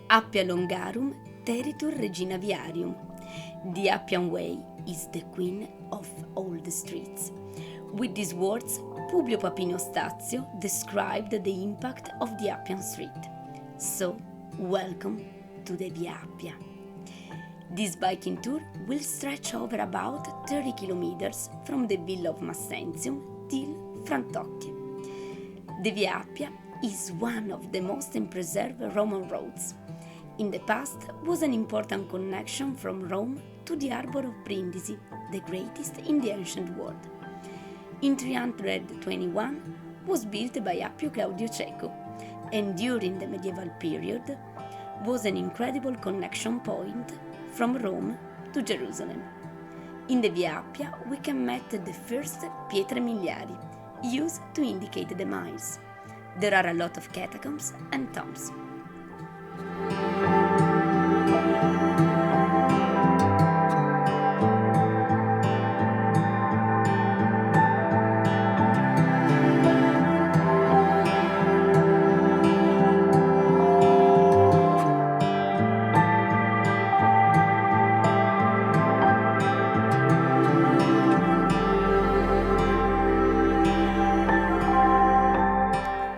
Appia longarum territur regina viarium. The Appian Way is the queen of all the streets. With these words, Publio Papinio Stazio described the impact of the Appian Street. So, welcome to the Via Appia. This biking tour will stretch over about 30 kilometers from the villa of Massentium till Frantocchie. The Via Appia is one of the most preserved Roman roads. In the past was an important connection from Rome to the harbor of Brindisi, the greatest in the ancient world. In 321 was built by Appio Claudio Cecco, and during the medieval period was an incredible connection point from Rome to Jerusalem. In the Via Appia we can meet the first pietre miliari, used to indicate the miles. There are a lot of catacombs and tombs.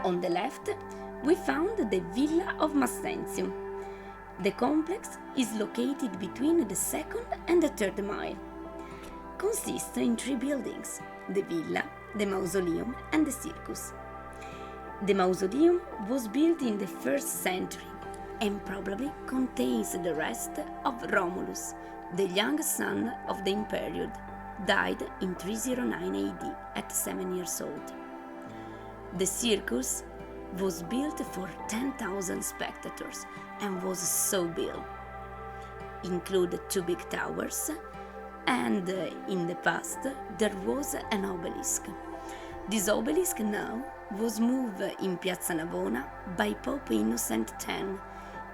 On the left, we found the Villa of Massentium. The complex is located between the second and the third mile. Consists in three buildings: the villa, the mausoleum, and the circus. The mausoleum was built in the 1st century and probably contains the rest of Romulus, the young son of the Imperium, died in 309 AD at 7 years old. The circus was built for 10,000 spectators and was so big. Included 2 big towers, and in the past there was an obelisk. This obelisk now was moved in Piazza Navona by Pope Innocent X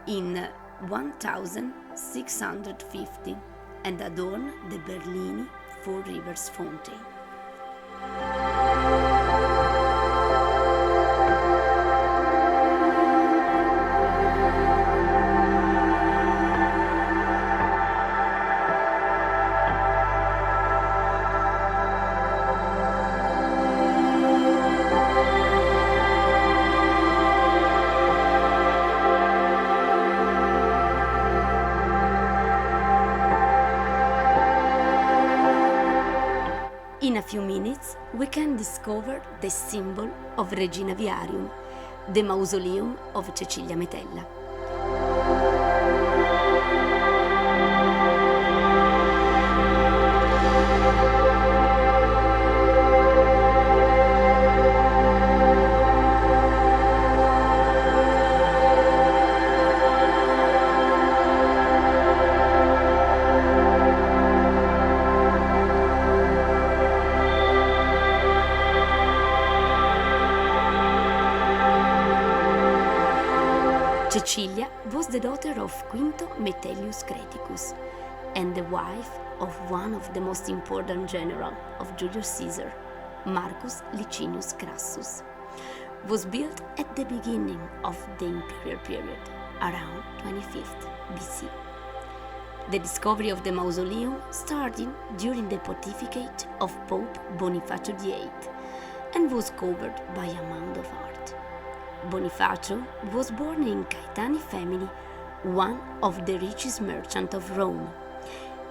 in 1650 and adorned the Bernini Four Rivers Fountain. In a few minutes, we can discover the symbol of Regina Viarium, the Mausoleum of Cecilia Metella. Cecilia was the daughter of 𝐸𝐴 Metellus Creticus and the wife of one of the most important generals of Julius Caesar, Marcus Licinius Crassus. Was built at the beginning of the imperial period, around 25th BC. The discovery of the mausoleum started during the pontificate of Pope Bonifacio VIII and was covered by a mound of art. Bonifacio was born in Caetani family, one of the richest merchants of Rome.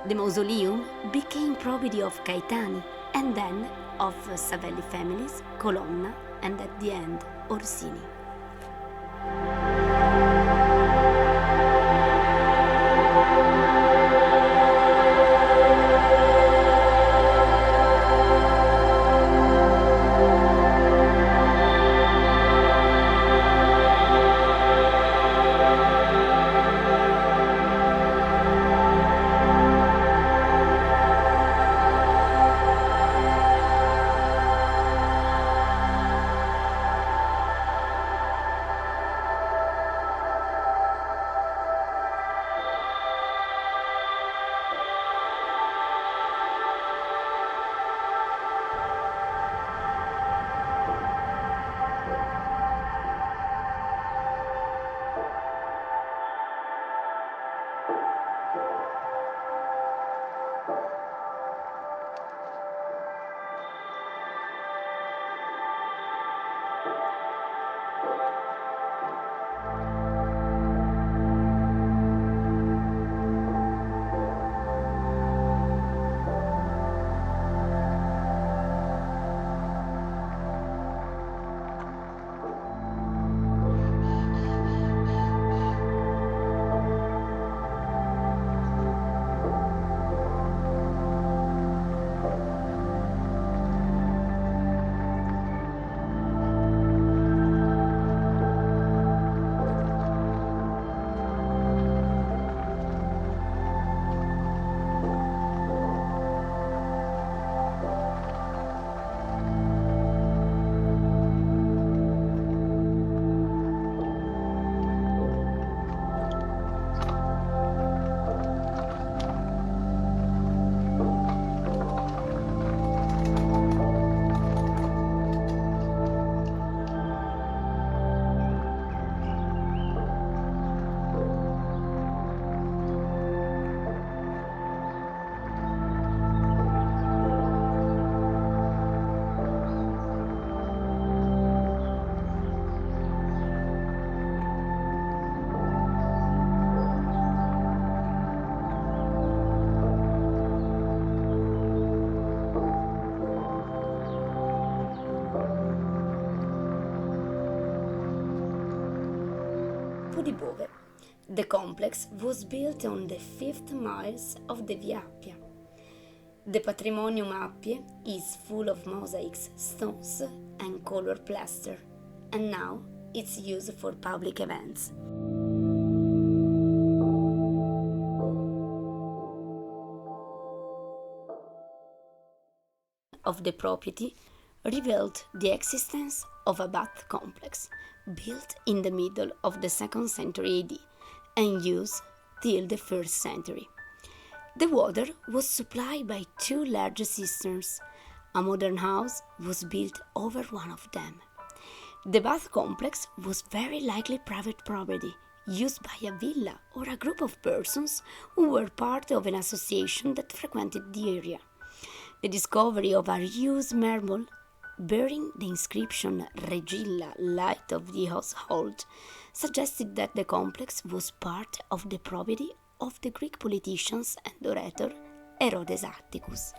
The mausoleum became property of Caetani and then of Savelli families, Colonna, and at the end, Orsini. di Bove. The complex was built on the 5th miles of the Via Appia. The Patrimonium Appiae is full of mosaics, stones, and colored plaster, and now it's used for public events. Of the property revealed the existence of a bath complex built in the middle of the 2nd century AD and used till the 1st century. The water was supplied by 2 large cisterns. A modern house was built over one of them. The bath complex was very likely private property, used by a villa or a group of persons who were part of an association that frequented the area. The discovery of a used marble bearing the inscription Regilla, Light of the Household, suggested that the complex was part of the property of the Greek politicians and orator 𝗏 Atticus.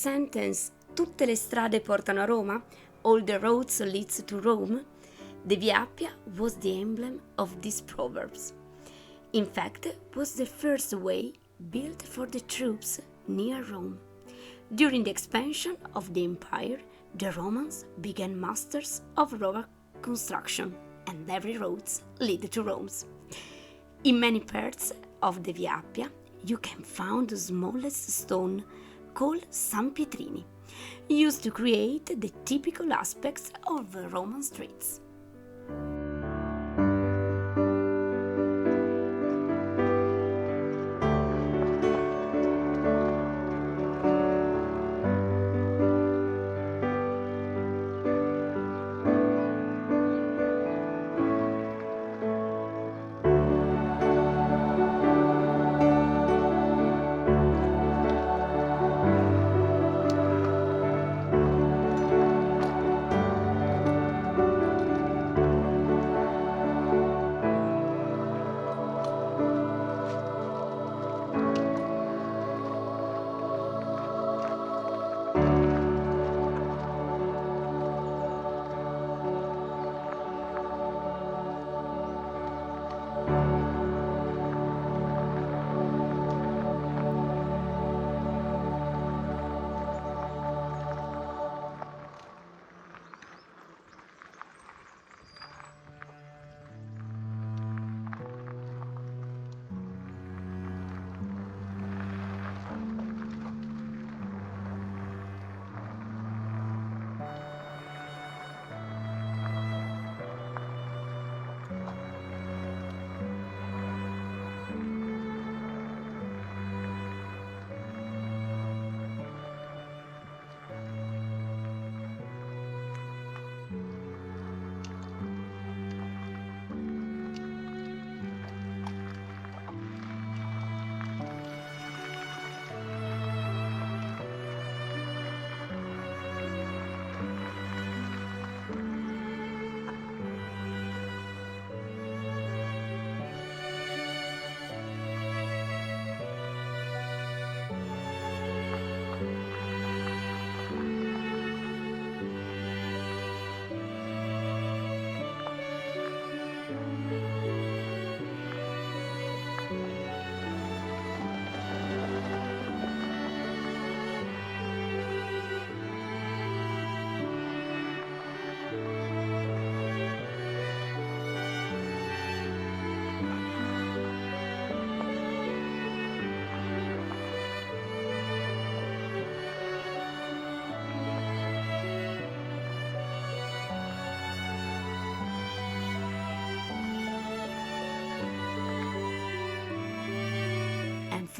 Sentence Tutte le strade portano a Roma, all the roads leads to Rome, the Via Appia was the emblem of these proverbs. In fact, it was the first way built for the troops near Rome. During the expansion of the empire, the Romans became masters of road construction, and every road led to Rome. In many parts of the Via Appia, you can find the smallest stone called San Pietrini, used to create the typical aspects of Roman streets.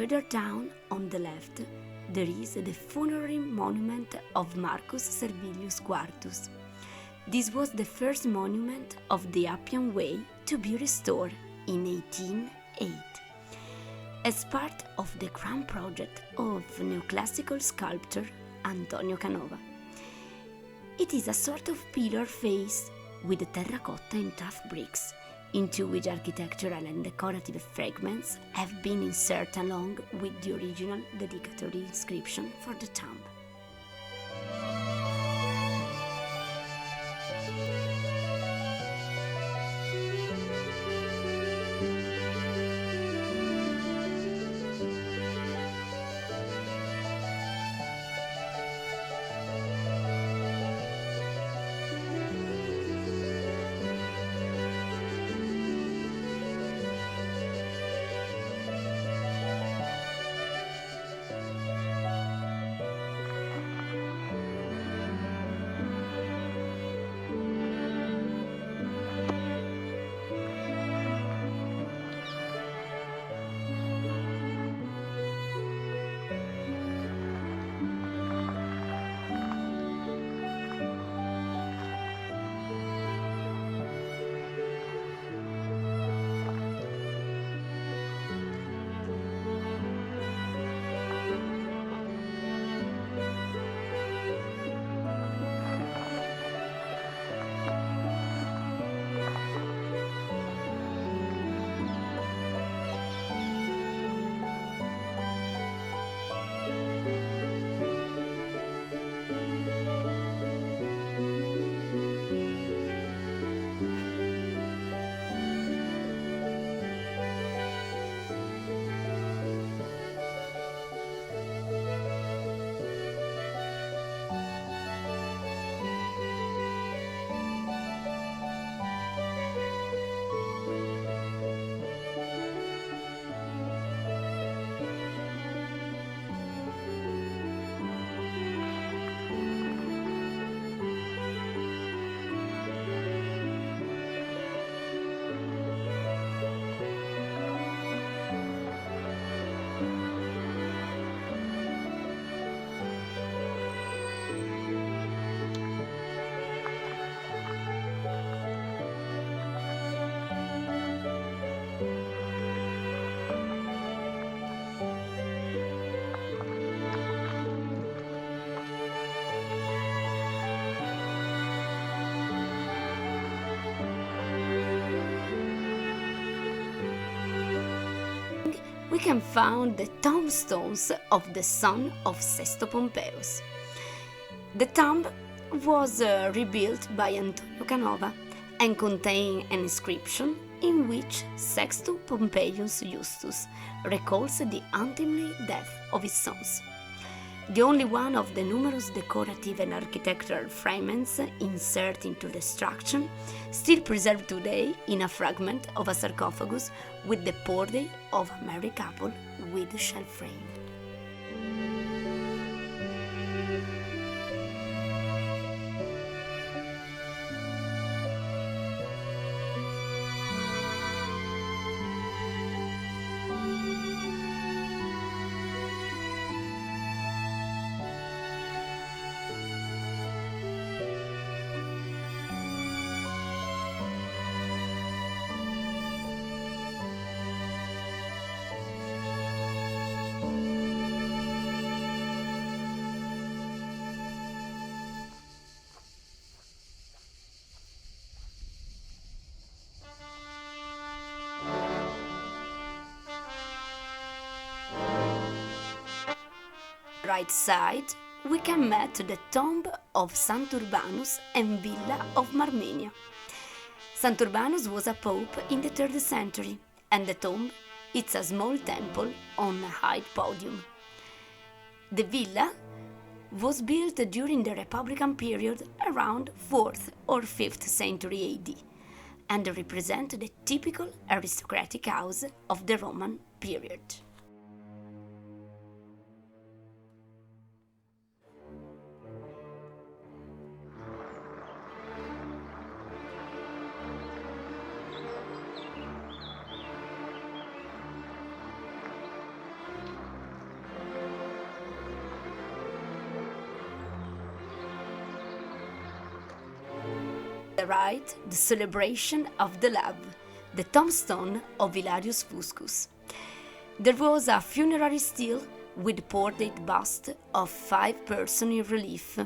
further down on the left, there is the funerary monument of Marcus Servilius Quartus. This was the first monument of the Appian Way to be restored in 1808. As part of the grand project of neoclassical sculptor Antonio Canova. It is a sort of pillar face with terracotta and tough bricks, into which architectural and decorative fragments have been inserted along with the original dedicatory inscription for the tomb. We can find the tombstones of the son of Sestus Pompeus. The tomb was rebuilt by Antonio Canova and contained an inscription in which Sextus Pompeius Justus recalls the untimely death of his sons. The only one of the numerous decorative and architectural fragments inserted into the structure, still preserved today in a fragment of a sarcophagus with the portrait of a married couple with a shell frame. Right side, we can meet the tomb of Urbanus and Villa of Marmenia. Urbanus was a pope in the 3rd century, and the tomb is a small temple on a high podium. The villa was built during the Republican period around 4th or 5th century AD, and represent the typical aristocratic house of the Roman period. the right, the celebration of the love, the tombstone of Hilarus Fuscus. There was a funerary stele with portrait bust of 5 persons in relief,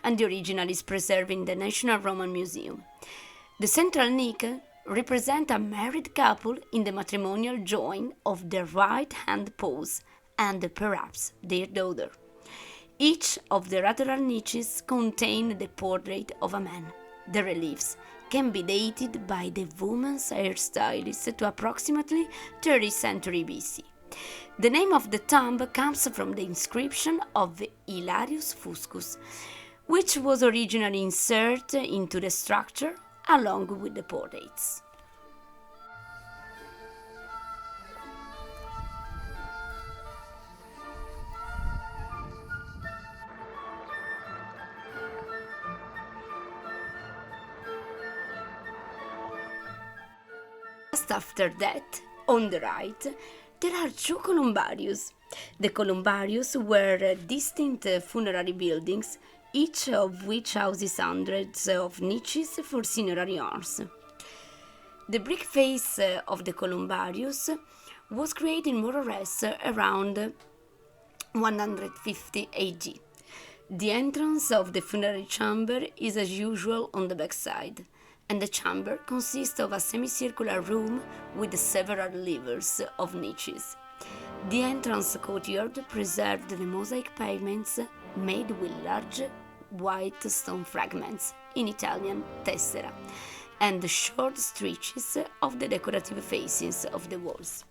and the original is preserved in the National Roman Museum. The central niche represents a married couple in the matrimonial join of their right hand pose and perhaps their daughter. Each of the lateral niches contain the portrait of a man. The reliefs can be dated by the woman's hairstylist to approximately 3rd century BC. The name of the tomb comes from the inscription of Hilarus Fuscus, which was originally inserted into the structure along with the portraits. Just after that, on the right, there are 2 columbariums. The columbariums were distinct funerary buildings, each of which houses hundreds of niches for funerary urns. The brick face of the columbariums was created more or less around 150 AD. The entrance of the funerary chamber is as usual on the back side, and the chamber consists of a semicircular room with several levels of niches. The entrance courtyard preserved the mosaic pavements made with large white stone fragments, in Italian tessera, and the short stretches of the decorative facings of the walls.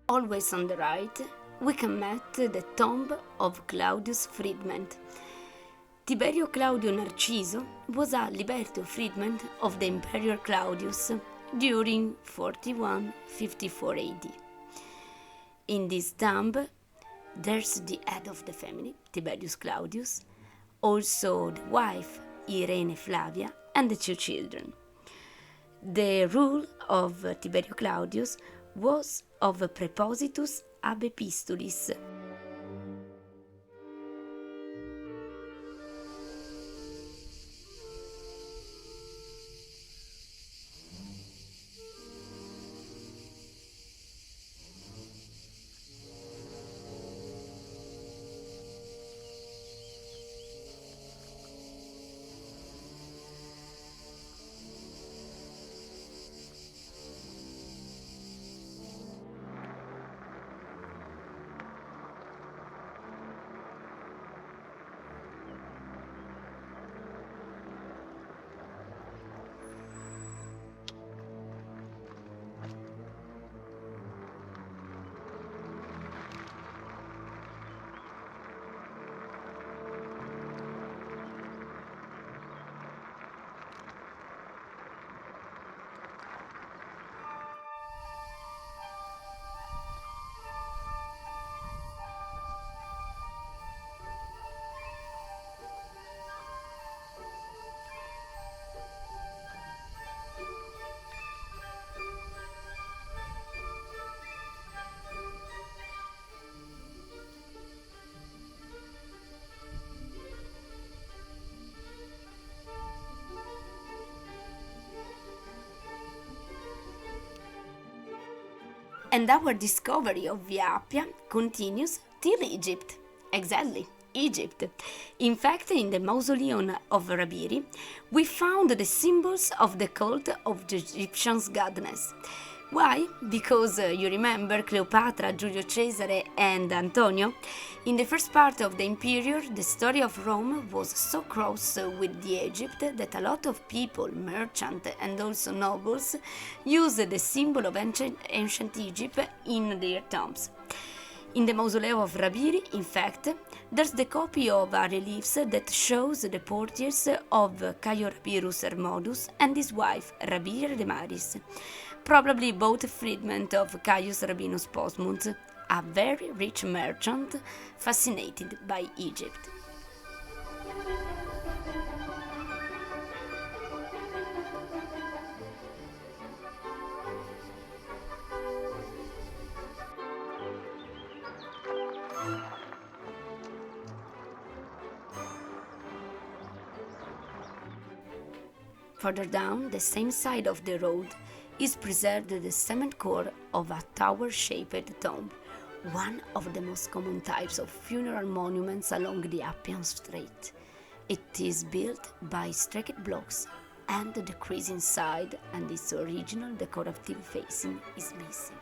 Always on the right, we can meet the tomb of Claudius Freedman. Tiberio Claudio Narciso was a liberto freedman of the Emperor Claudius during 41-54 AD. In this tomb, there's the head of the family, Tiberius Claudius, also the wife, Irene Flavia, and the 2 children. The rule of Tiberio Claudius was of Prepositus ab epistulis. And our discovery of Via Appia continues till Egypt. Exactly, Egypt. In fact, in the Mausoleum of 𝗪𝘶, we found the symbols of the cult of the Egyptians' goddess. Why? Because you remember Cleopatra, Giulio Cesare, and Antonio? In the first part of the Imperial, the story of Rome was so close with the Egypt that a lot of people, merchants, and also nobles, used the symbol of ancient Egypt in their tombs. In the Mausoleum of 𝗪𝘶, in fact, there's the copy of reliefs that shows the portraits of 𝗪𝘇𝗵 𝗪𝘆 and his wife, 𝗪𝘇𝗵 𝗪𝘆, probably both freedmen of Caius Rabinus Posthumus, a very rich merchant fascinated by Egypt. Further down, the same side of the road, is preserved the cement core of a tower-shaped tomb, one of the most common types of funeral monuments along the Appian Strait. It is built by stacked blocks, and the crease inside and its original decorative facing is missing.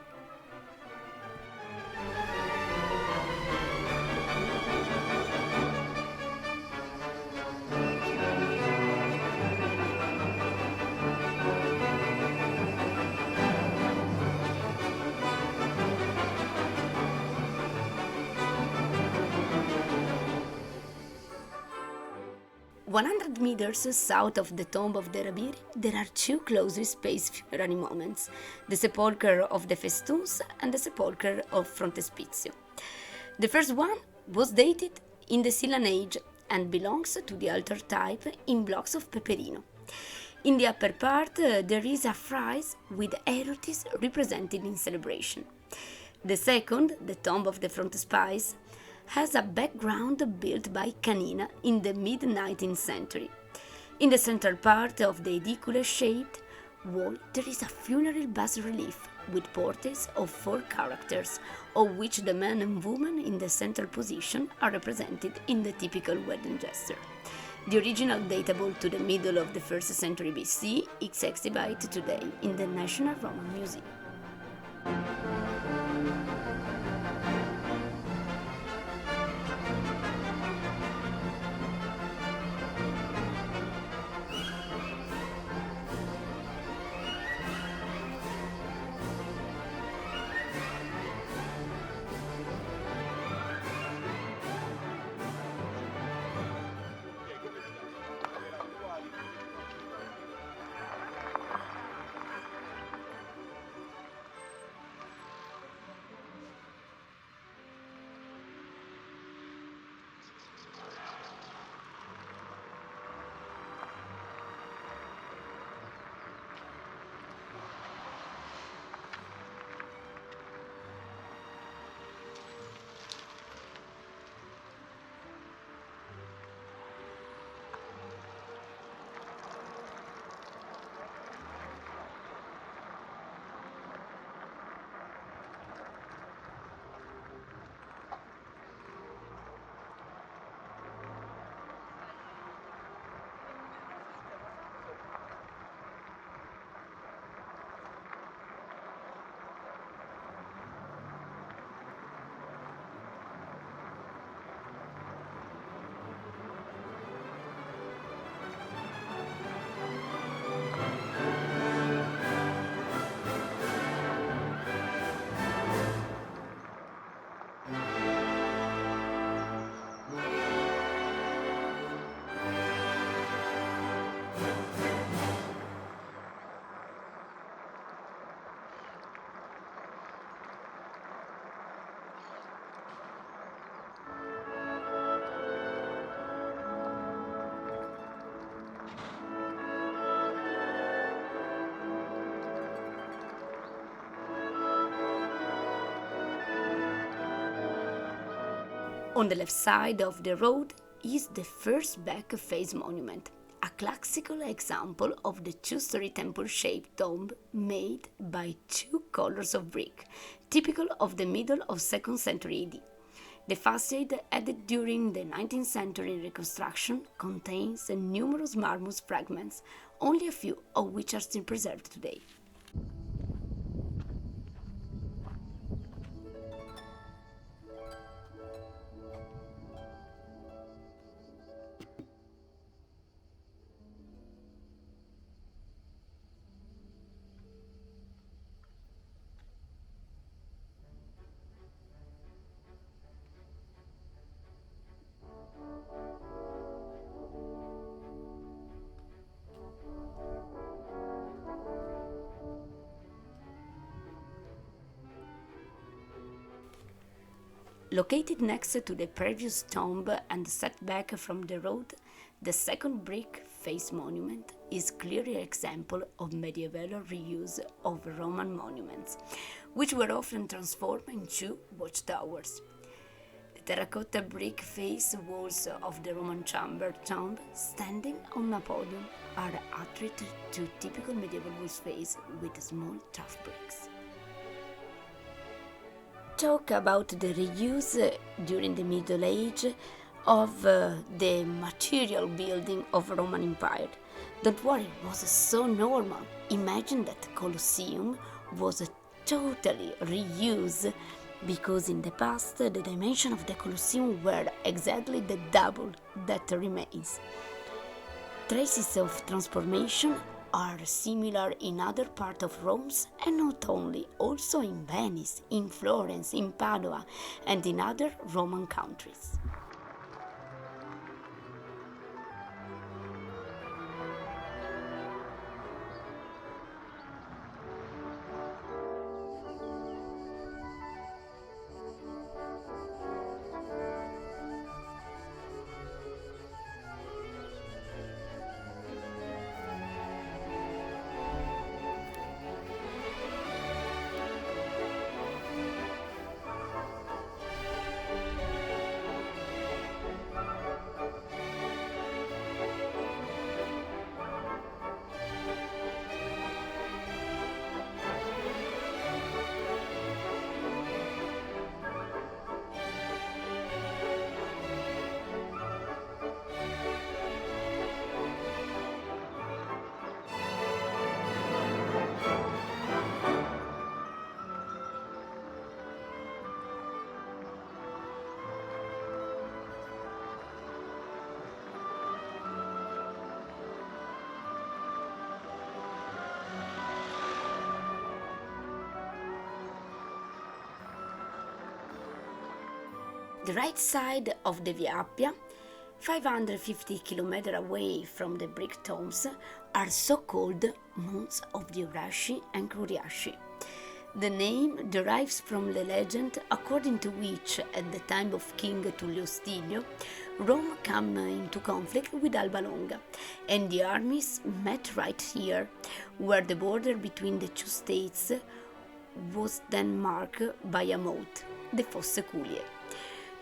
meters south of the tomb of the 𝗪𝘶, there are two closely spaced funerary monuments, the sepulchre of the Festoons and the sepulchre of Frontispiece. The first one was dated in the Silurian Age and belongs to the altar type in blocks of peperino. In the upper part, there is a frieze with 𝗟R𝘇𝗶 represented in celebration. The second, the tomb of the Frontispiece, has a background built by Canina in the mid-19th century. In the central part of the 𝗥𝐭-𝐿-shaped wall, there is a funeral bas-relief with portraits of 4 characters, of which the man and woman in the central position are represented in the typical wedding gesture. The original datable to the middle of the 1st century BC is exhibited today in the National Roman Museum. On the left side of the road is the first back face monument, a classical example of the two-story temple-shaped tomb made by two colors of brick, typical of the middle of 2nd century AD. The facade, added during the 19th century reconstruction, contains numerous marble fragments, only a few of which are still preserved today. Located next to the previous tomb and set back from the road, the second brick face monument is clearly an example of medieval reuse of Roman monuments, which were often transformed into watchtowers. The terracotta brick face walls of the Roman chamber tomb, standing on a podium, are altered to typical medieval walls face with small tough bricks. Talk about the reuse during the Middle Age of the material building of Roman Empire. Don't worry, it was so normal. Imagine that Colosseum was totally reused, because in the past the dimensions of the Colosseum were exactly the double that remains. Traces of transformation are similar in other parts of Rome, and not only, also in Venice, in Florence, in Padua, and in other Roman countries. The right side of the Via Appia, 550 km away from the brick tombs, are so-called Monts of 𝗷𝘅𝗍𝗍 and 𝗀𝗁𝗍𝗍. The name derives from the legend according to which, at the time of King Tullio Stilio, Rome came into conflict with Alba Longa, and the armies met right here, where the border between the two states was then marked by a moat, the Fosse Culie.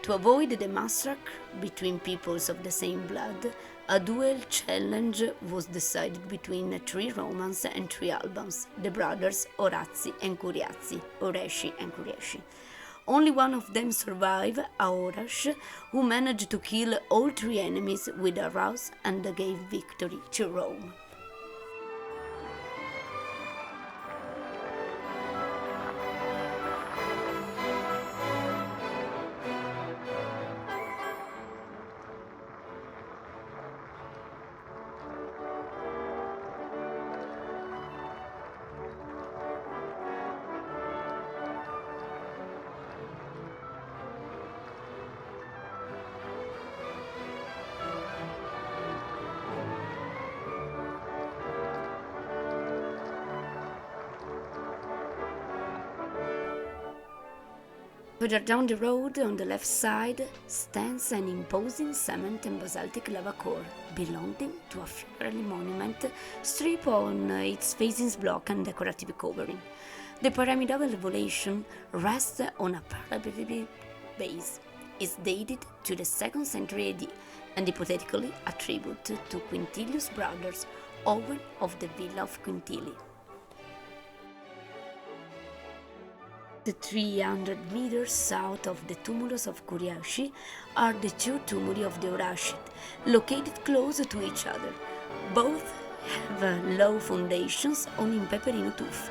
To avoid the massacre between peoples of the same blood, a duel challenge was decided between three Romans and three Albans, the brothers 𝗁𝑘𝐻𝑖 and 𝗀𝑘𝐻𝑖. Only one of them survived, 𝗁𝑘𝐻, who managed to kill all three enemies with a rouse and gave victory to Rome. Further down the road, on the left side, stands an imposing cement and basaltic lava core, belonging to a funerary monument stripped on its facing block and decorative covering. The pyramidal elevation rests on a parabolic base. It's dated to the 2nd century AD and hypothetically attributed to Quintilius' brothers, owner of the Villa of Quintili. The 300 meters south of the tumulus of 𝗀𝗂𝗃 are the two tumuli of the 𝗂𝘇𝗃, located close to each other. Both have low foundations on in Peperino tuff,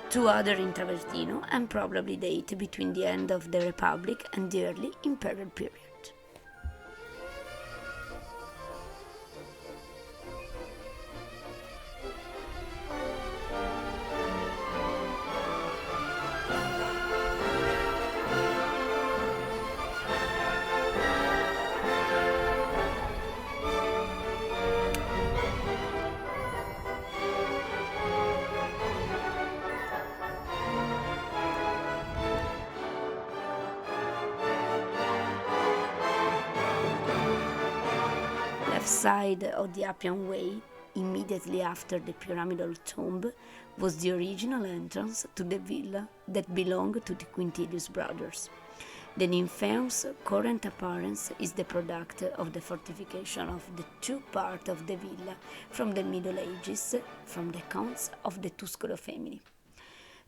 two other in travertino, and probably date between the end of the Republic and the early Imperial period. Side of the Appian Way, immediately after the Pyramidal Tomb, was the original entrance to the villa that belonged to the Quintilius brothers. The 𝗏𝗏𝗏's current appearance is the product of the fortification of the two parts of the villa from the Middle Ages from the counts of the Tusculan family.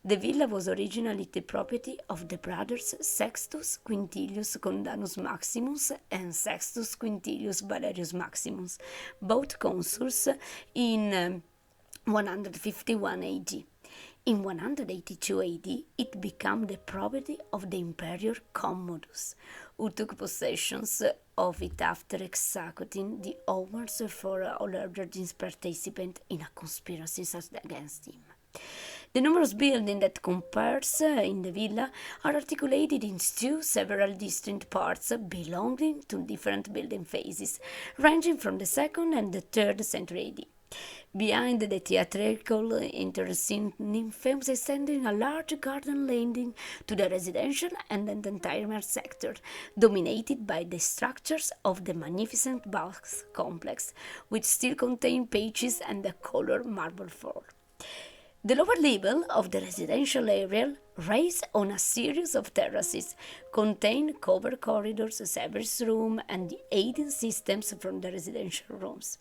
The villa was originally the property of the brothers Sextus Quintilius Condanus Maximus and Sextus Quintilius Valerius Maximus, both consuls in 151 AD. In 182 AD, it became the property of the Emperor Commodus, who took possession of it after executing the owners for 𝗟𝘇𝗃𝗃's participant in a conspiracy against him. The numerous buildings that compares in the villa are articulated in two several distinct parts belonging to different building phases, ranging from the 2nd and the 3rd century AD. Behind the theatrical interscene nymphs extending a large garden leading to the residential and the entertainment sector, dominated by the structures of the magnificent bath complex, which still contain pages and the colored marble floor. The lower level of the residential area, raised on a series of terraces, contain covered corridors, service rooms, and the aiding systems from the residential rooms.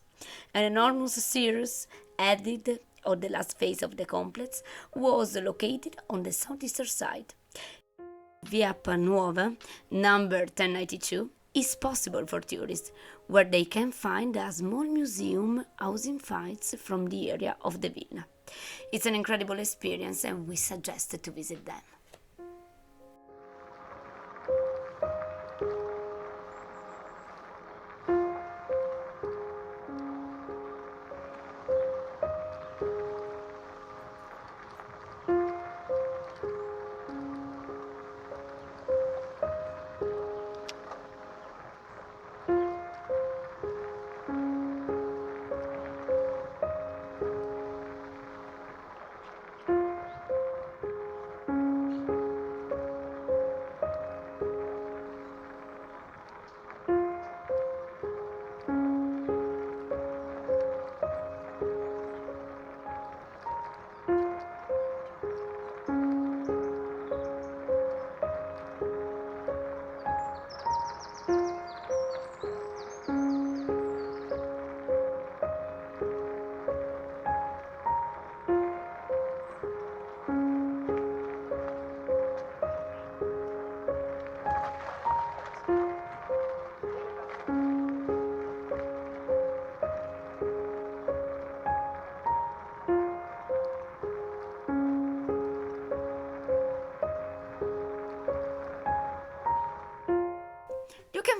An enormous series, added on the last phase of the complex, was located on the southeastern side. Via Appia number 1092, is possible for tourists, where they can find a small museum housing finds from the area of the villa. It's an incredible experience and we suggest to visit them.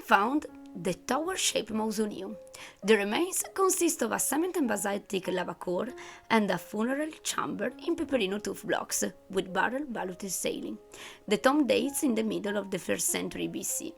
Found the tower-shaped mausoleum. The remains consist of a cement and basaltic lava core and a funeral chamber in Peperino tuff blocks with barrel vaulted ceiling. The tomb dates in the middle of the 1st century BC.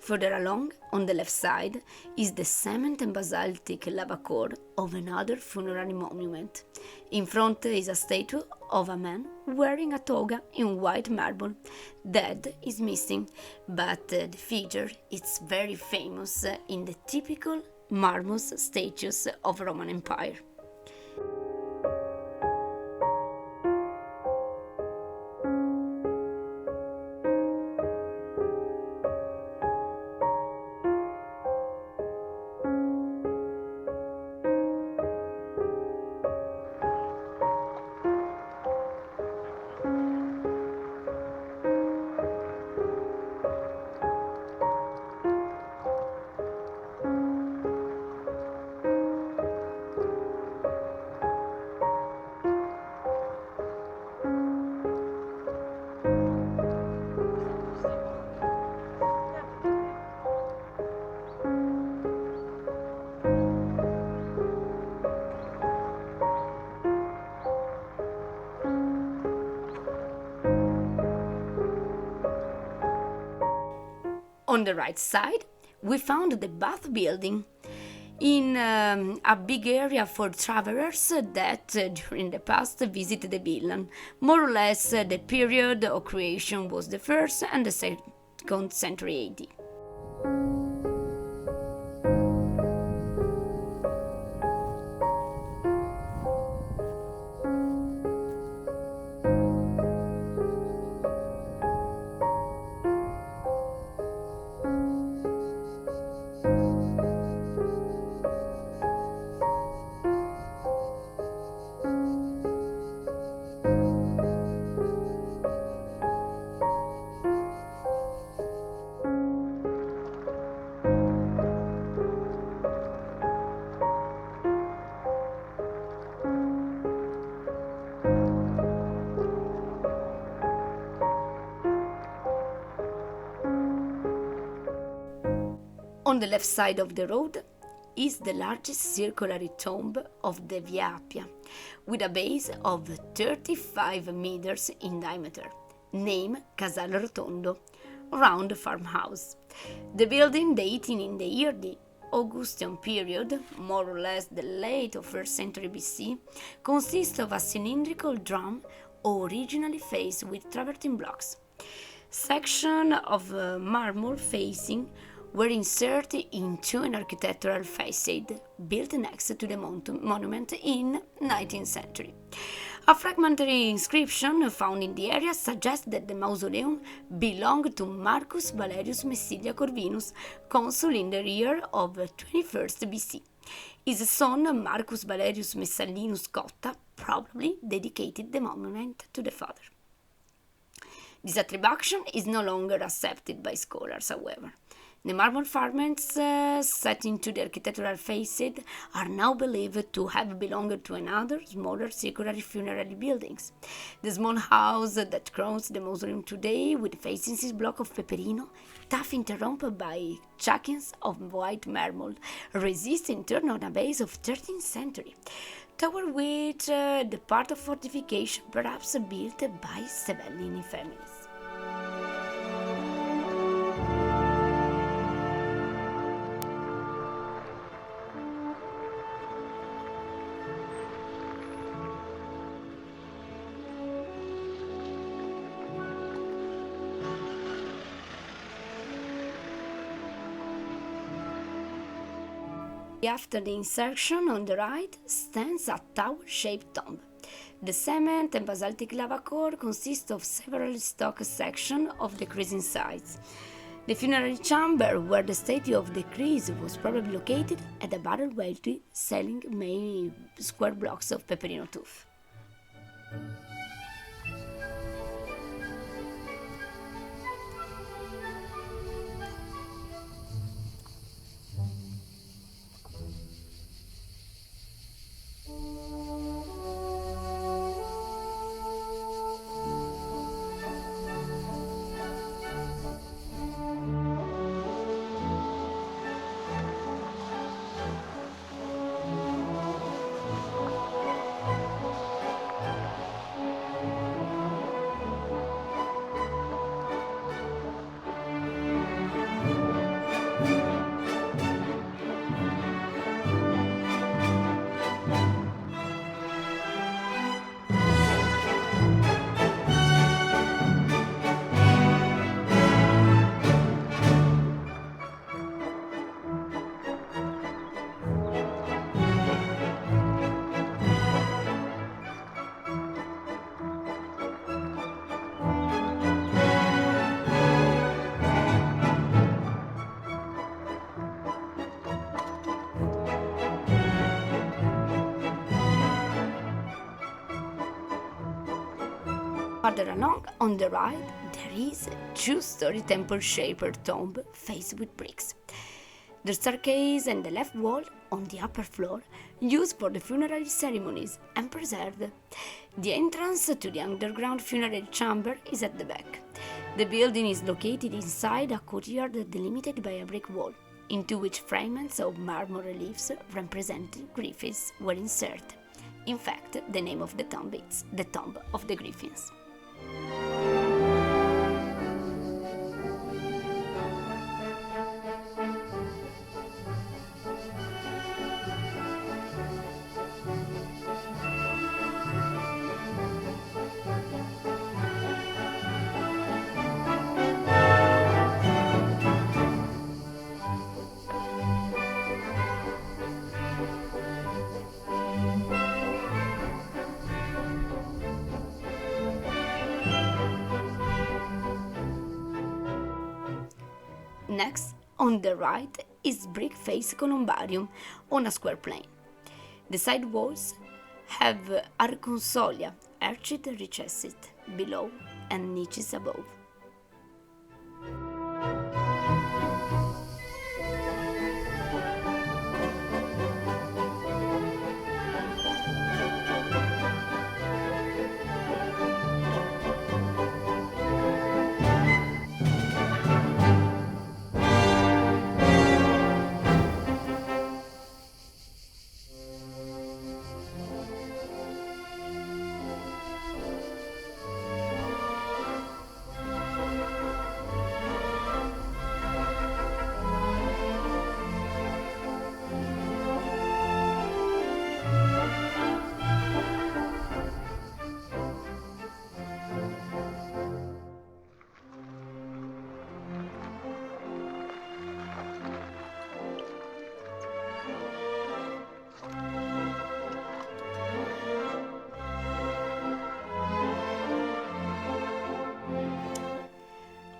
Further along, on the left side, is the cement and basaltic lava core of another funerary monument. In front is a statue of a man wearing a toga in white marble. The head is missing, but the figure is very famous in the typical marble statues of Roman Empire. On the right side, we found the bath building in a big area for travelers that during the past visited the villa. More or less, the period of creation was the 1st and the 2nd century AD. On the left side of the road is the largest circular tomb of the Via Appia, with a base of 35 meters in diameter, named Casale Rotondo, round farmhouse. The building, dating in the early Augustan period, more or less the late 1st century BC, consists of a cylindrical drum originally faced with travertine blocks. Sections of marble facing were inserted into an architectural facade built next to the monument in 19th century. A fragmentary inscription found in the area suggests that the mausoleum belonged to Marcus Valerius Messilia Corvinus, consul in the year of 21st BC. His son Marcus Valerius Messallinus Cotta probably dedicated the monument to the father. This attribution is no longer accepted by scholars, however. The marble fragments set into the architectural facade are now believed to have belonged to another, smaller circular funerary buildings. The small house that crowns the mausoleum today, with facing this block of peperino, tough interrupted by chacins of white marble, resists in turn on a base of 13th century, toward which the part of fortification perhaps built by Sabellini families. After the insertion on the right stands a tower-shaped tomb. The cement and basaltic lava core consists of several stock sections of decreasing size. The funerary chamber where the statue of 𝗥𝗏𝗏 was probably located had a barrel wealthy selling many square blocks of peperino tuff. Further along, on the right, there is a two-story temple-shaped tomb faced with bricks. The staircase and the left wall on the upper floor used for the funerary ceremonies and preserved. The entrance to the underground funeral chamber is at the back. The building is located inside a courtyard delimited by a brick wall, into which fragments of marble reliefs representing griffins were inserted. In fact, the name of the tomb is the Tomb of the Griffins. Next, on the right, is brick face columbarium on a square plane. The side walls have arconsolia arched recesses below and niches above.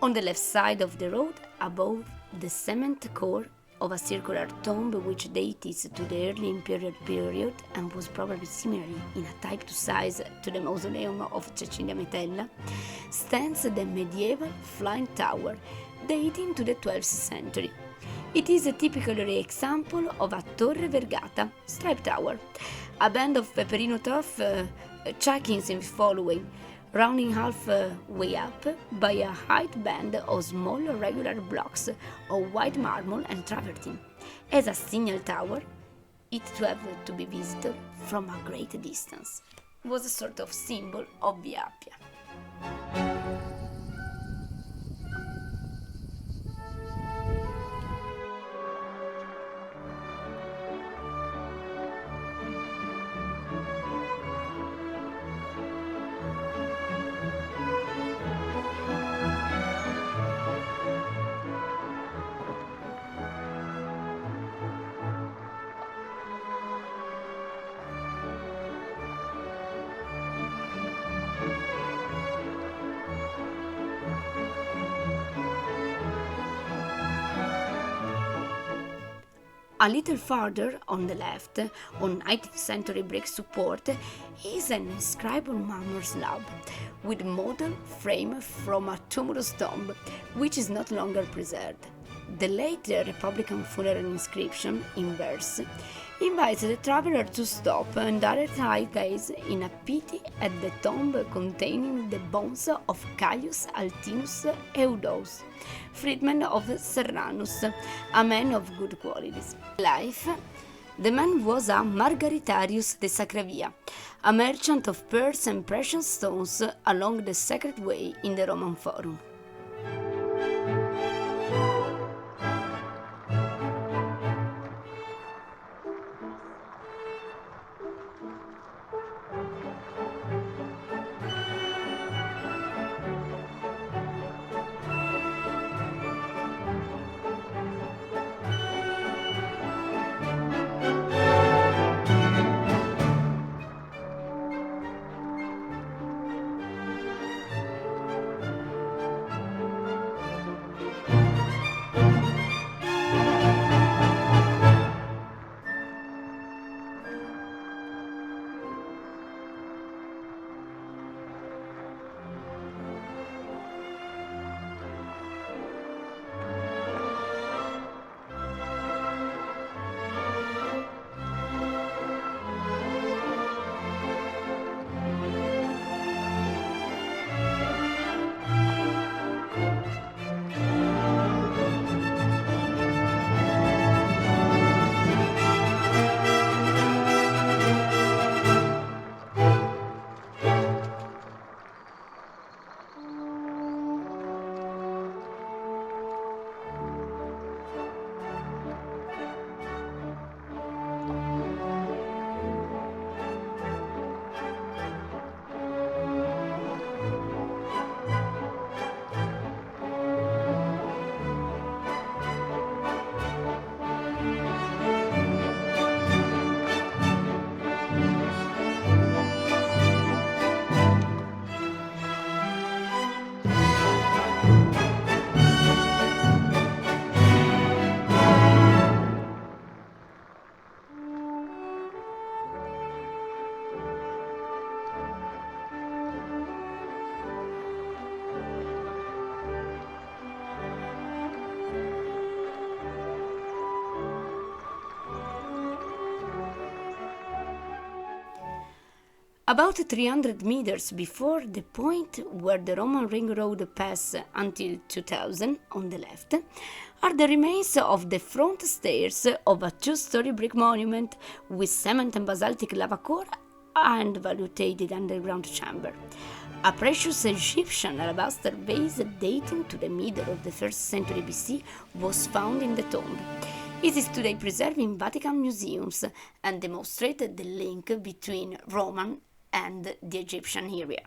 On the left side of the road, above the cement core of a circular tomb which dates to the early imperial period and was probably similar in a type to size to the Mausoleum of Cecilia Metella, stands the medieval flying tower dating to the 12th century. It is a typical example of a torre vergata striped tower, a band of peperino turf chuckings in following, rounding halfway up by a height band of small regular blocks of white marble and travertine. As a signal tower, it to have to be visited from a great distance was a sort of symbol of Via Appia. A little farther on the left, on 19th century brick support, is an inscribed marble slab with model frame from a tumulus tomb, which is not longer preserved. The late Republican funeral inscription, in verse, invites the traveler to stop and direct eye gaze in a pity at the tomb containing the bones of Caius Altinus Eudox, freedman of Serranus, a man of good qualities. Life. The man was a Margaritarius de Sacravia, a merchant of pearls and precious stones along the Sacred Way in the Roman Forum. About 300 meters before the point where the Roman ring road passed until 2000 on the left are the remains of the front stairs of a two-story brick monument with cement and basaltic lava core and vaulted underground chamber. A precious Egyptian alabaster vase dating to the middle of the 1st century BC was found in the tomb. It is today preserved in Vatican museums and demonstrated the link between Roman and the Egyptian area.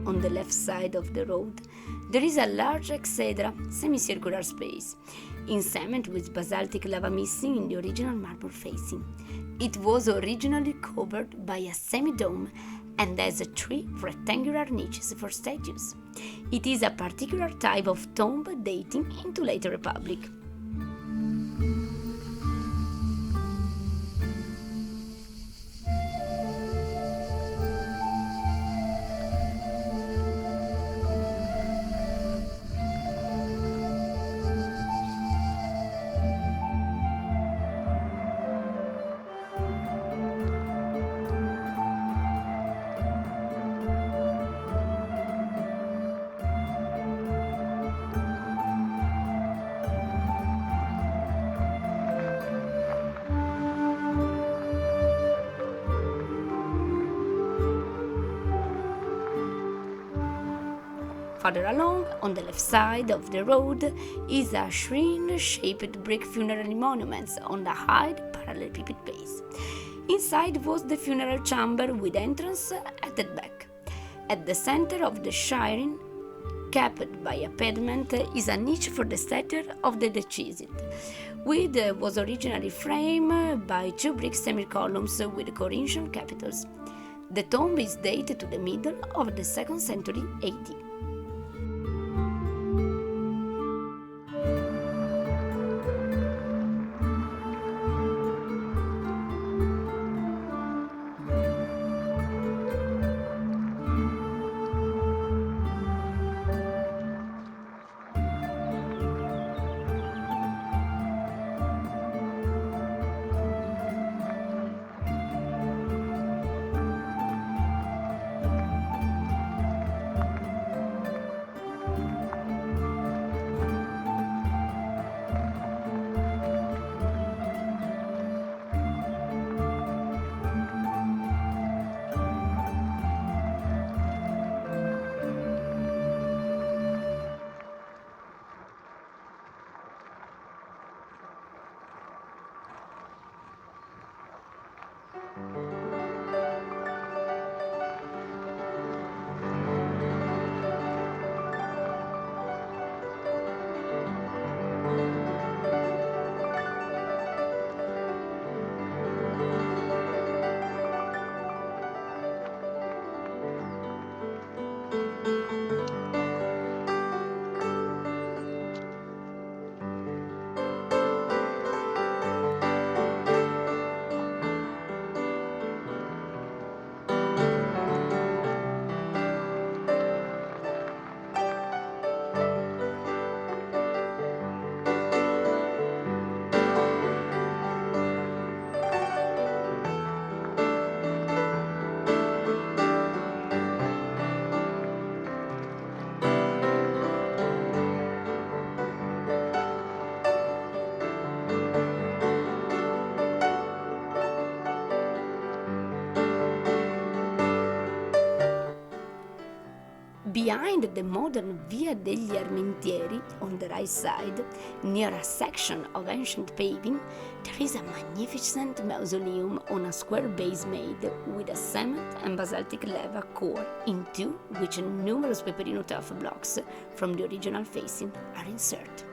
On the left side of the road, there is a large exedra semicircular space, in cement with basaltic lava missing in the original marble facing. It was originally covered by a semi-dome and has 3 rectangular niches for statues. It is a particular type of tomb dating into later Republic. Further along, on the left side of the road, is a 𝗪𝗡-shaped brick funerary monument on a high parallelepiped base. Inside was the funeral chamber with entrance at the back. At the center of the shrine, capped by a pediment, is a niche for the statue of the deceased, which was originally framed by 2 brick semicolumns with Corinthian capitals. The tomb is dated to the middle of the 2nd century AD. Behind the modern Via degli Armentieri, on the right side, near a section of ancient paving, there is a magnificent mausoleum on a square base made with a cement and basaltic lava core in two, which numerous peperino tuff blocks from the original facing are inserted.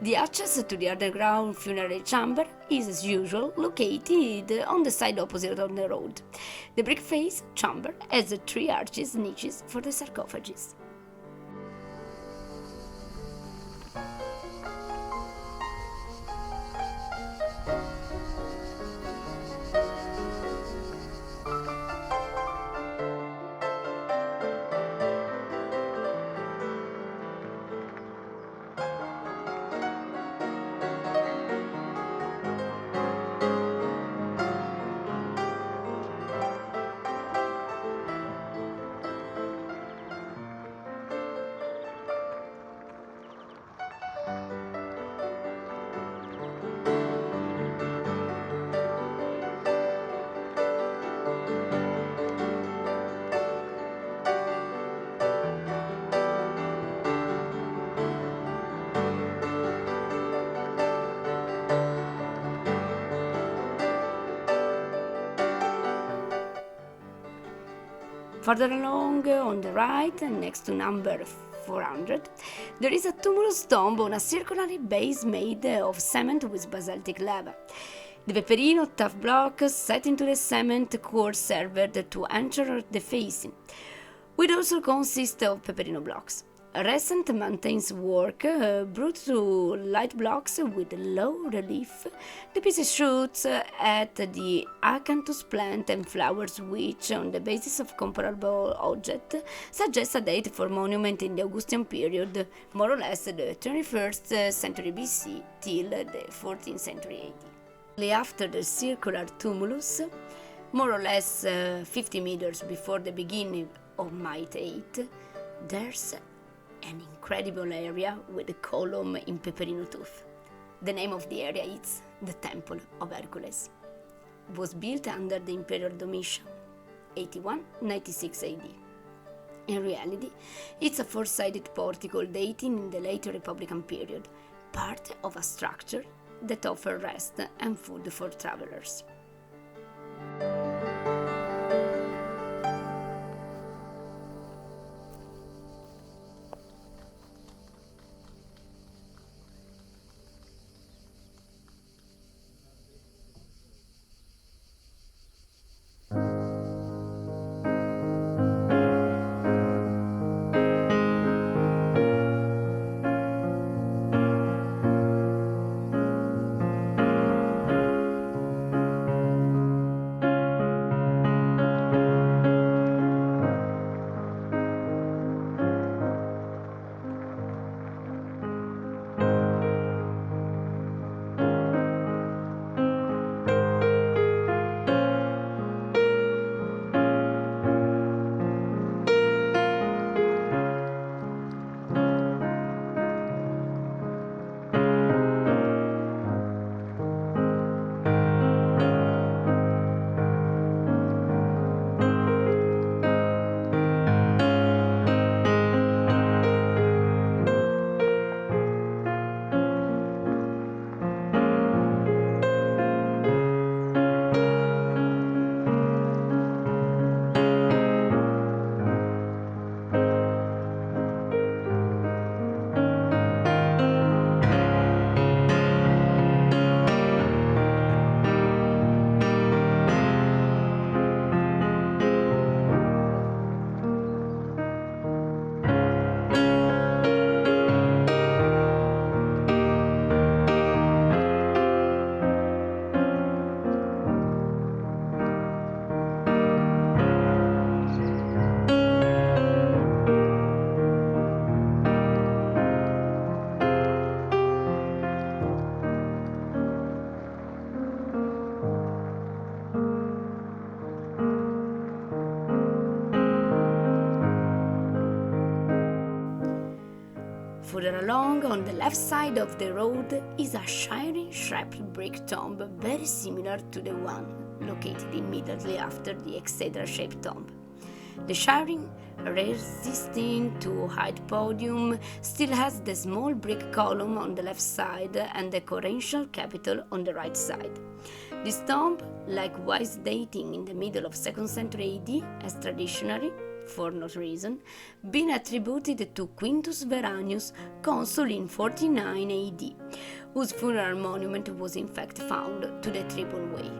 The access to the underground funerary chamber is, as usual, located on the side opposite on the road. The brick face chamber has 3 niches for the sarcophages. Further along on the right, next to number 400, there is a tumulus tomb on a circular base made of cement with basaltic lava. The peperino tuff block set into the cement core served to anchor the facing, which also consists of peperino blocks. Recent maintenance work brought to light blocks with low relief the pieces shoots at the acanthus plant and flowers, which, on the basis of comparable object, suggest a date for monument in the Augustan period, more or less the 21st century BC till the 14th century AD. After the circular tumulus, more or less 50 meters before the beginning of Might 8, there's an incredible area with a column in peperino tuff. The name of the area is the Temple of Hercules. It was built under the Emperor Domitian, 81-96 AD. In reality, it's a 4-sided portico dating in the late Republican period, part of a structure that offers rest and food for travelers. Further along, on the left side of the road, is a shining-shaped brick tomb very similar to the one located immediately after the Exedra-shaped tomb. The shining resisting to height podium still has the small brick column on the left side and the torrential capital on the right side. This tomb, likewise dating in the middle of 2nd century AD, has traditionally, for no reason, been attributed to Quintus Veranius, consul in 49 AD, whose funeral monument was in fact found to the Triple Way.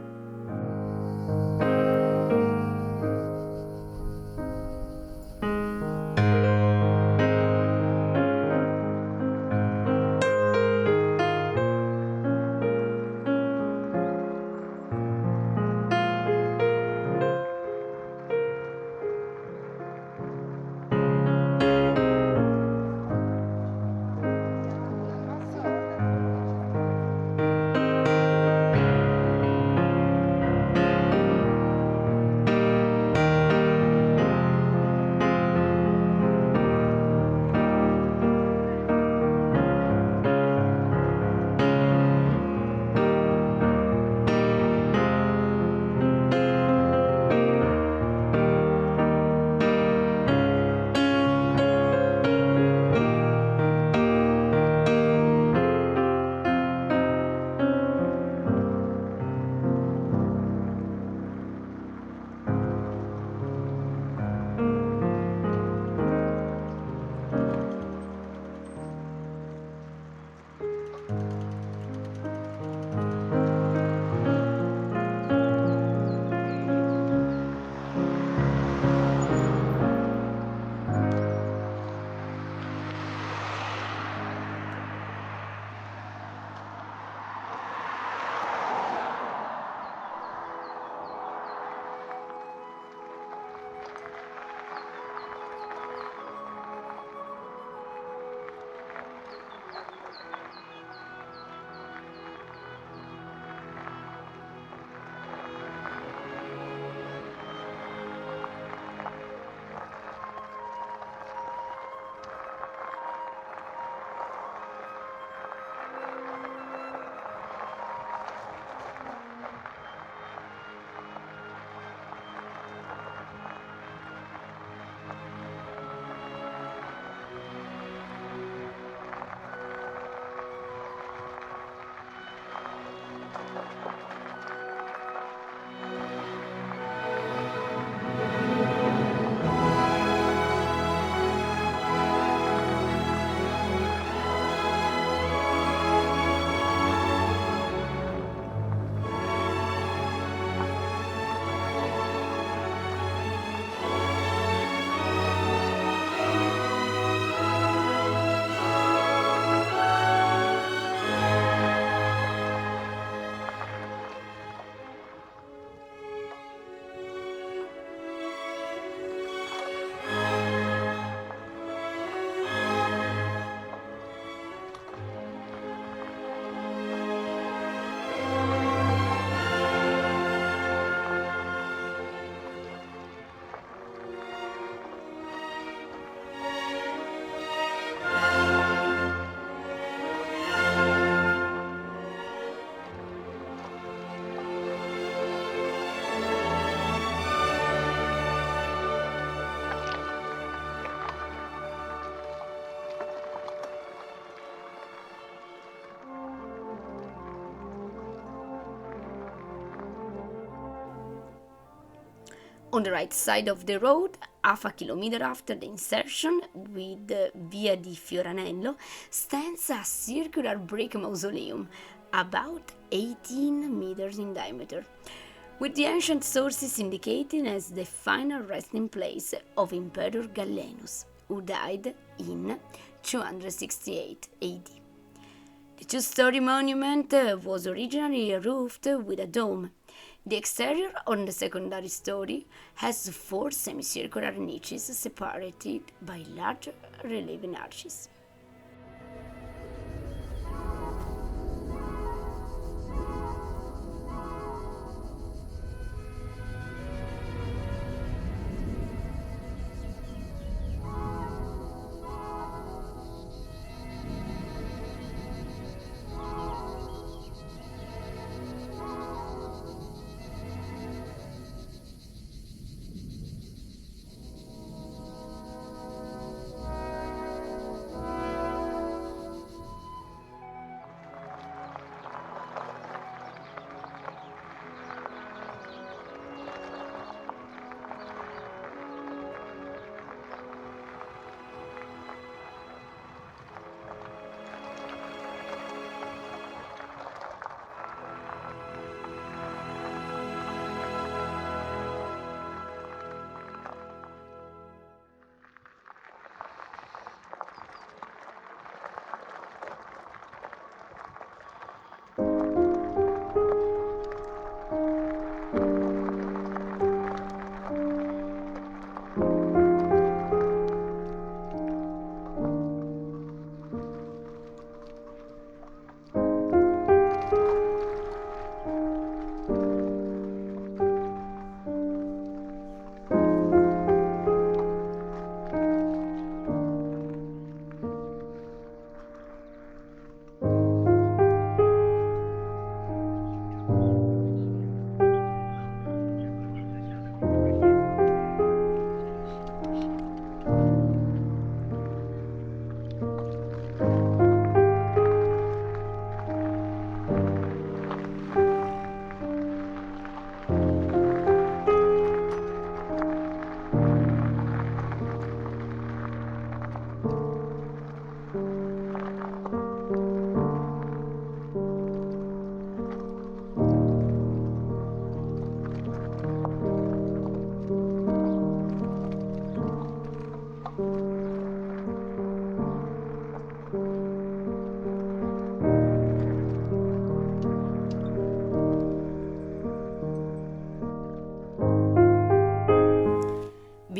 On the right side of the road, half a kilometer after the insertion with Via di Fioranello, stands a circular brick mausoleum, about 18 meters in diameter, with the ancient sources indicating as the final resting place of Emperor Gallienus, who died in 268 AD. The two-story monument was originally roofed with a dome. The exterior on the secondary story has 4 semicircular niches separated by large relieving arches.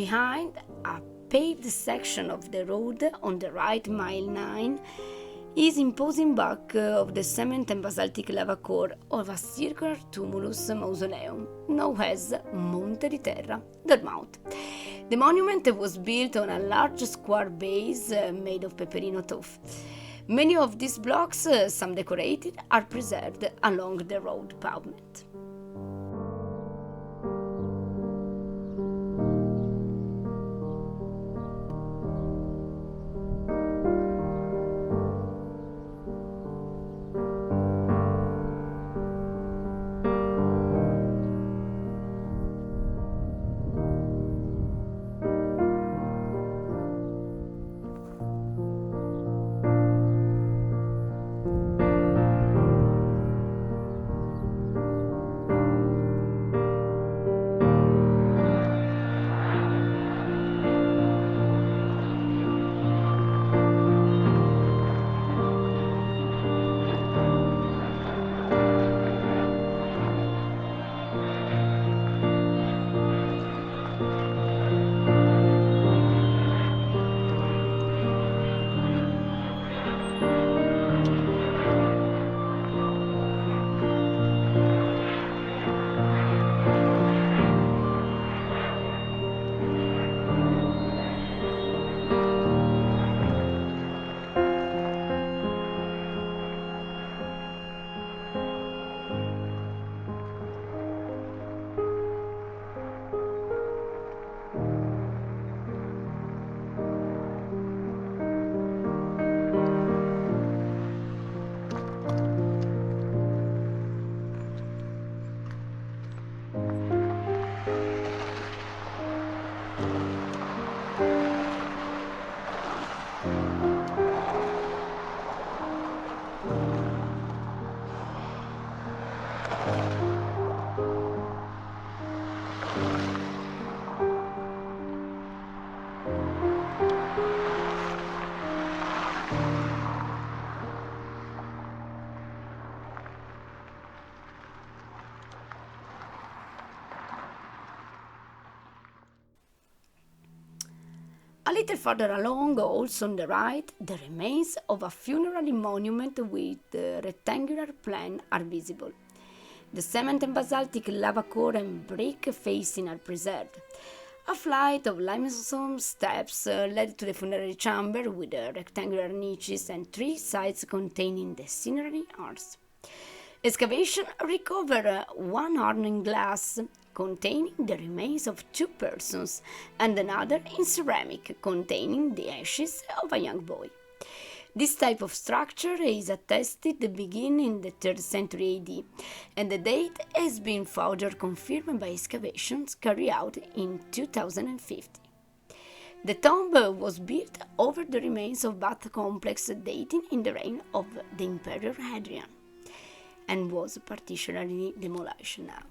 behind a paved section of the road on the right, mile 9, is imposing bulk of the cement and basaltic lava core of a circular tumulus mausoleum known as Monte di Terra, the Mount. The monument was built on a large square base made of peperino tuff. Many of these blocks, some decorated, are preserved along the road pavement. A little further along, also on the right, the remains of a funerary monument with rectangular plan are visible. The cement and basaltic lava core and brick facing are preserved. A flight of limestone steps led to the funerary chamber with rectangular niches and 3 sites containing the cinerary urns. Excavation recovered one urn in glass containing the remains of 2 persons and another in ceramic containing the ashes of a young boy. This type of structure is attested to begin in the 3rd century AD, and the date has been further confirmed by excavations carried out in 2050. The tomb was built over the remains of bath complex dating in the reign of the Emperor Hadrian, and was partially demolished now.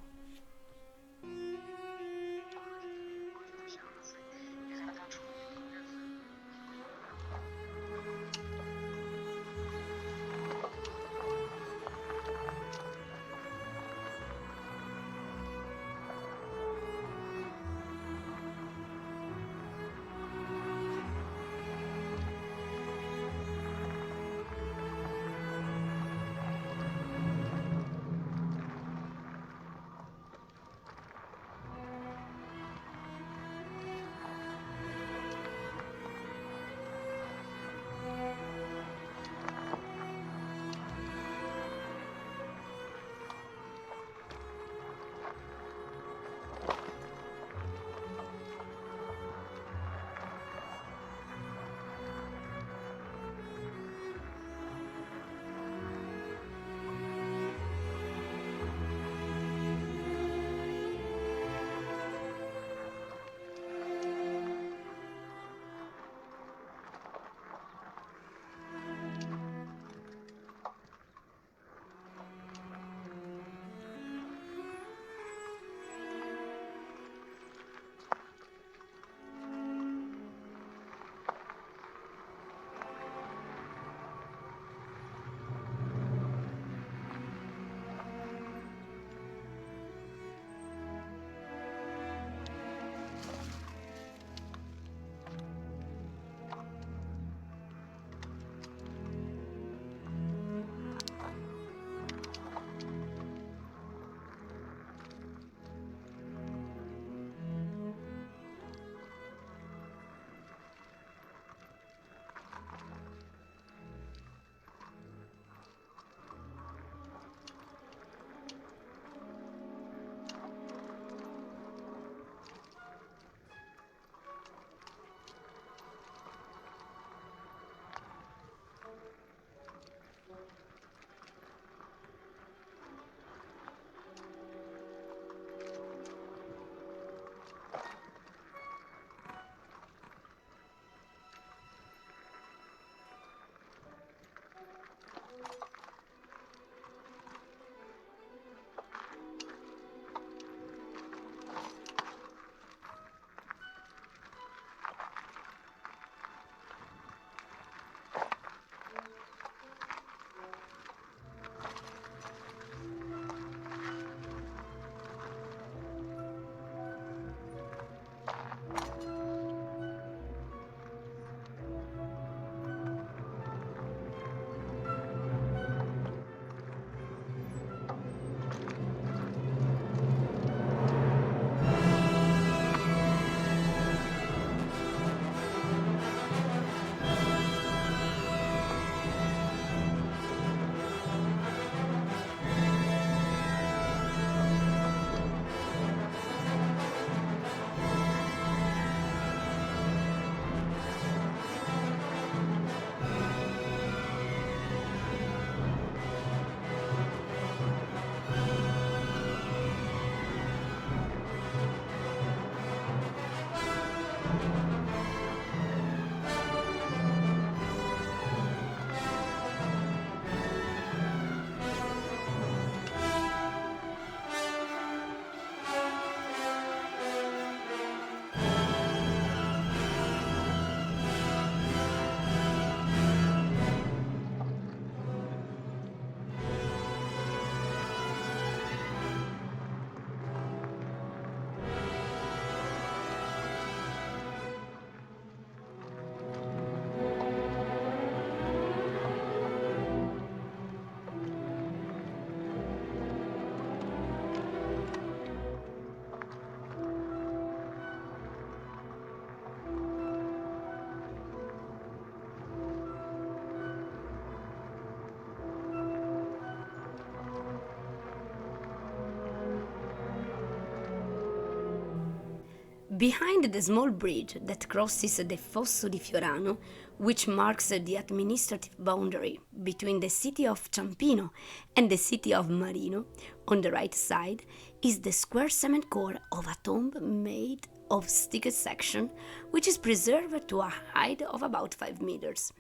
Behind the small bridge that crosses the Fosso di Fiorano, which marks the administrative boundary between the city of Ciampino and the city of Marino, on the right side, is the square cement core of a tomb made of stick section, which is preserved to a height of about 5 meters.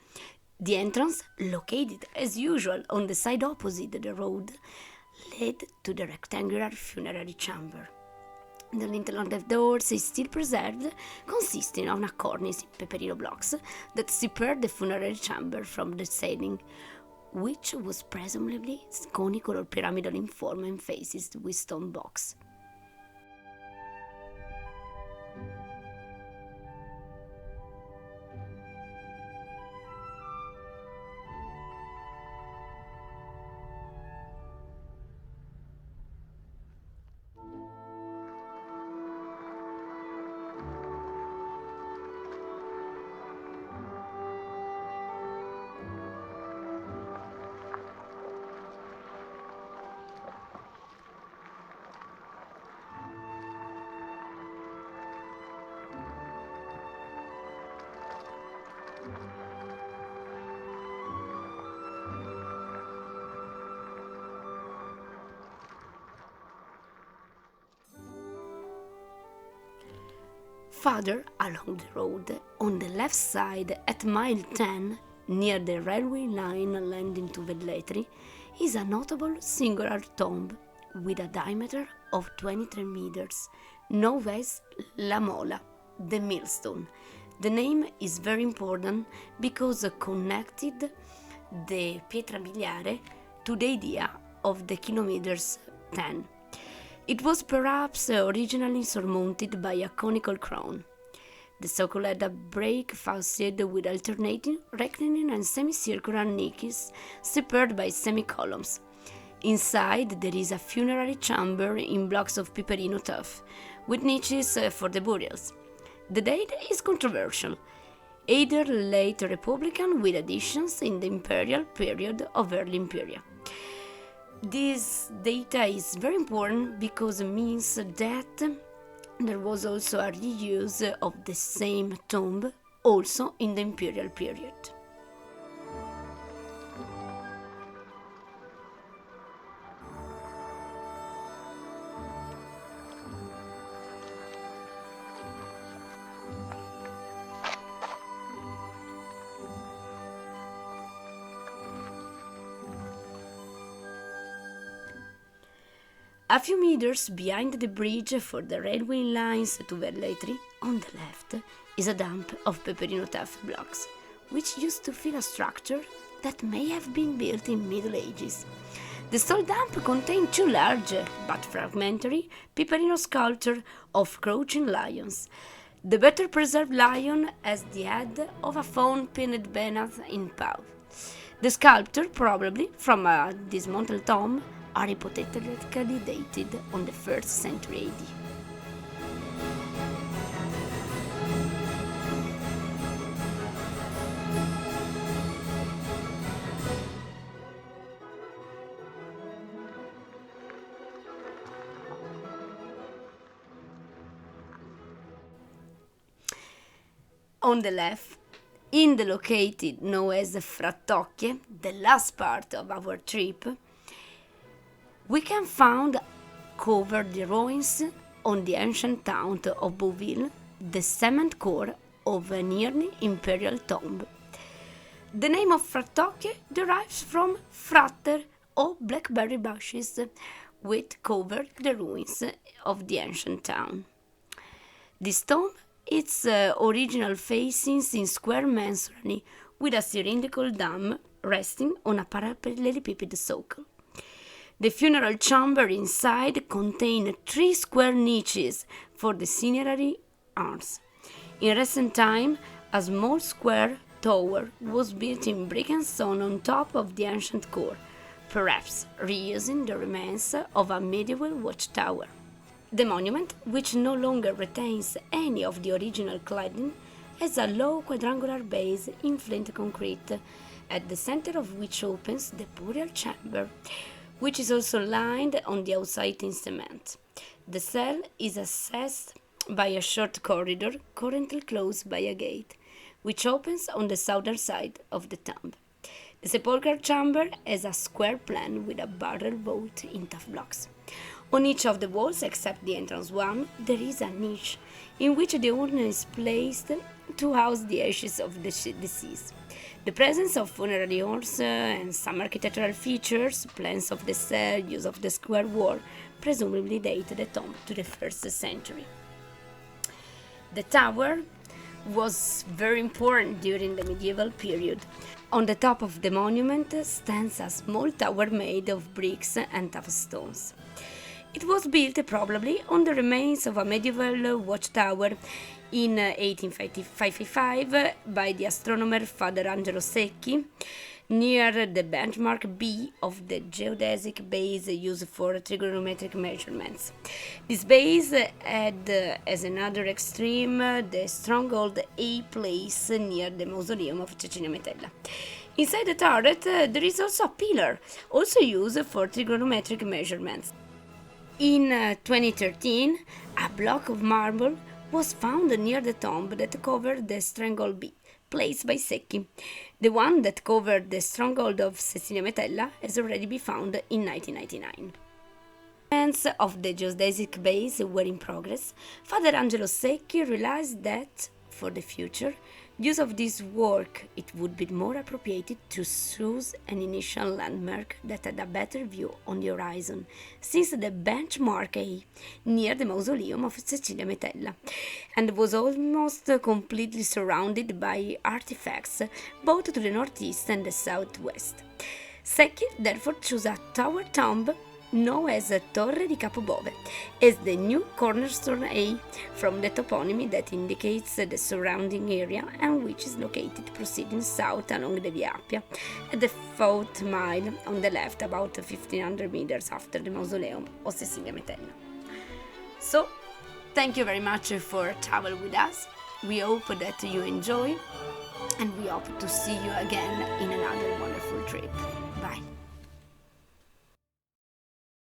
The entrance, located as usual on the side opposite the road, led to the rectangular funerary chamber. The lintel of the doors is still preserved, consisting of a cornice in peperino blocks that separate the funerary chamber from the ceiling, which was presumably conical or pyramidal in form and faced with stone box. Further along the road, on the left side at mile 10, near the railway line landing to Velletri, is a notable singular tomb with a diameter of 23 meters, known as La Mola, the millstone. The name is very important because it connected the pietra miliare to the idea of the kilometers 10. It was perhaps originally surmounted by a conical crown. The so-called break facade with alternating rectilinear and semicircular niches separated by semicolumns. Inside there is a funerary chamber in blocks of peperino tuff, with niches for the burials. The date is controversial, either late Republican with additions in the imperial period or early imperial. This data is very important because it means that there was also a reuse of the same tomb also in the imperial period. A few meters behind the bridge for the railway lines to Velletri, on the left, is a dump of peperino tuff blocks, which used to fill a structure that may have been built in Middle Ages. The stone dump contained two large, but fragmentary, peperino sculptures of crouching lions. The better preserved lion has the head of a fawn pinned beneath in paw. The sculpture, probably from a dismantled tomb, are hypothetically dated on the 1st century AD. On the left, in the located known as Frattocchie, the last part of our trip, we can find covered the ruins on the ancient town of Beauville, the cement core of a nearly imperial tomb. The name of Frattocchie derives from frater or blackberry bushes, which covered the ruins of the ancient town. This tomb, its original facings in square masonry with a cylindrical dome resting on a parallelepiped socle. The funeral chamber inside contained 3 square niches for the cinerary urns. In recent time, a small square tower was built in brick and stone on top of the ancient core, perhaps reusing the remains of a medieval watchtower. The monument, which no longer retains any of the original cladding, has a low quadrangular base in flint concrete, at the center of which opens the burial chamber, which is also lined on the outside in cement. The cell is accessed by a short corridor currently closed by a gate, which opens on the southern side of the tomb. The sepulchral chamber has a square plan with a barrel vault in tough blocks. On each of the walls, except the entrance one, there is a niche in which the urn is placed to house the ashes of the deceased. The presence of funerary urns and some architectural features, plans of the cell, use of the square wall, presumably date the tomb to the 1st century. The tower was very important during the medieval period. On the top of the monument stands a small tower made of bricks and tough stones. It was built probably on the remains of a medieval watchtower in 1855 by the astronomer Father Angelo Secchi, near the benchmark B of the geodesic base used for trigonometric measurements. This base had as another extreme the stronghold A place near the Mausoleum of Cecilia Metella. Inside the turret there is also a pillar, also used for trigonometric measurements. In 2013, a block of marble was found near the tomb that covered the stronghold B, placed by Secchi. The one that covered the stronghold of Cecilia Metella has already been found in 1999. Plans of the geodesic base were in progress. Father Angelo Secchi realized that, for the future use of this work, it would be more appropriate to choose an initial landmark that had a better view on the horizon, since the benchmark A, near the Mausoleum of Cecilia Metella, and was almost completely surrounded by artifacts both to the northeast and the southwest. Secchi therefore chose a tower tomb known as Torre di Capo di Bove, as the new cornerstone A from the toponymy that indicates the surrounding area and which is located proceeding south along the Via Appia at the 4th mile on the left, about 1500 meters after the Mausoleum of Cecilia Metella. So, thank you very much for traveling with us. We hope that you enjoy, and we hope to see you again in another wonderful trip.